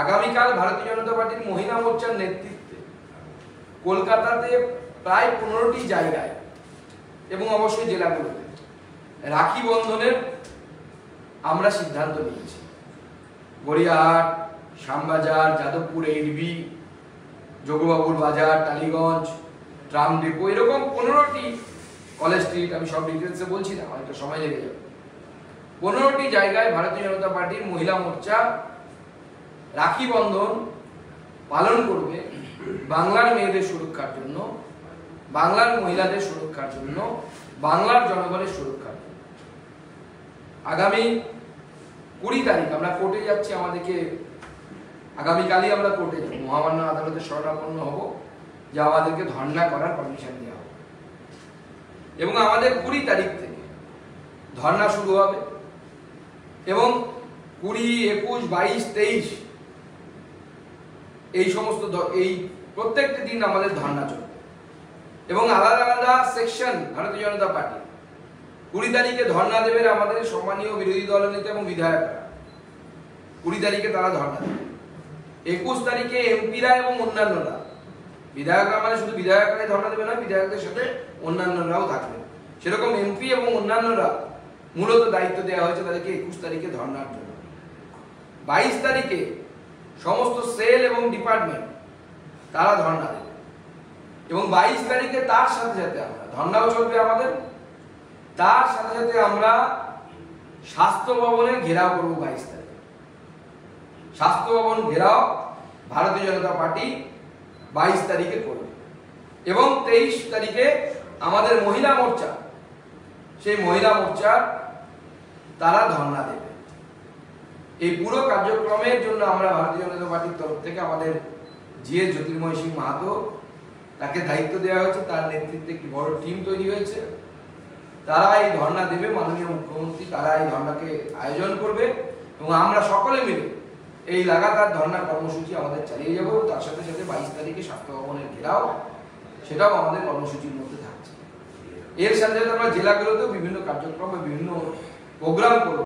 আগামীকাল ভারতীয় জনতা পার্টির মহিলা মোর্চার নেতৃত্বে কলকাতাতে প্রায় 15টি জায়গায় এবং অবশ্যই জেলাগুলোতে রাখি বন্ধনের আমরা সিদ্ধান্ত নিয়েছি। গড়িয়াহাট, শ্যামবাজার, যাদবপুর এইডবি, যোগবাবুর বাজার, টালিগঞ্জ, ট্রাম ডিপো, এরকম 15টি, কলেজ স্ট্রিট, আমি সব ডিটেলসে বলছি না, হয়তো সময় লেগে যাবে। 15টি জায়গায় ভারতীয় জনতা পার্টির মহিলা মোর্চা রাখি বন্ধন পালন করবে বাংলার মেয়েদের সুরক্ষার জন্য, বাংলার মহিলাদের সুরক্ষার জন্য, বাংলার জনগণের সুরক্ষার জন্য। আগামী 20 তারিখ আমরা কোর্টে যাচ্ছি, আমাদেরকে আগামীকালই আমরা কোর্টে যাব, মহামান্য আদালতে শরণাপন্ন হব যে আমাদেরকে ধর্ণা করার পারমিশন দেওয়া হবে। এবং আমাদের 20 তারিখ থেকে ধর্ণা শুরু হবে এবং 20, 21, 22, 23 এই সমস্ত এই প্রত্যেকটি দিন আমাদের ধর্ণা চলবে এবং আলাদা আলাদা সেকশন ভারতীয় জনতা পার্টি 20 তারিখে ধর্ণা দেবেন আমাদের সম্মানীয় বিরোধী দলনেতা এবং বিধায়করা। 20 তারিখে তারা ধর্ণা দেবে। 21 তারিখে এমপিরা এবং অন্যান্যরা, বিধায়করা মানে শুধু বিধায়করাই ধর্ণা দেবে না, বিধায়কদের সাথে অন্যান্যরাও থাকবে। সেরকম এমপি এবং অন্যান্যরা মূলত দায়িত্ব দেওয়া হয়েছে তাদেরকে 21 তারিখে ধর্ণার জন্য। 22 তারিখে সমস্ত সেল এবং ডিপার্টমেন্ট তারা ধর্ণা দেবে এবং 22 তারিখে তার সাথে সাথে আমরা ধর্ণাও চলবে আমাদের, তার সাথে সাথে আমরা স্বাস্থ্য ভবনে ঘেরাও করব। 22 তারিখে স্বাস্থ্য ভবন ঘেরাও ভারতীয় জনতা পার্টি 22 তারিখে করবে এবং 23 তারিখে আমাদের মহিলা মোর্চা, সেই মহিলা মোর্চার তারা ধর্ণা দেবে। এই পুরো কার্যক্রমের জন্য আমরা ভারতীয় জনতা পার্টির তরফ থেকে আমাদের যে জ্যোতির্ময় সিং মাহাতো, তাকে দায়িত্ব দেওয়া হয়েছে, তার নেতৃত্বে একটি বড় টিম তৈরি হয়েছে। তারা এই ধর্ণা দেবে, মাননীয় মুখ্যমন্ত্রী তারা এই ধর্ণাকে আয়োজন করবে এবং আমরা সকলে মিলে এই লাগাতার ধর্ণা কর্মসূচি আমাদের চালিয়ে যাবো। তার সাথে সাথে 22 তারিখে স্বাস্থ্য ভবনের ঘেরাও, সেটাও আমাদের কর্মসূচির মধ্যে থাকছে। এর সাথে সাথে আমরা জেলাগুলোতেও বিভিন্ন কার্যক্রম, বিভিন্ন প্রোগ্রাম করব।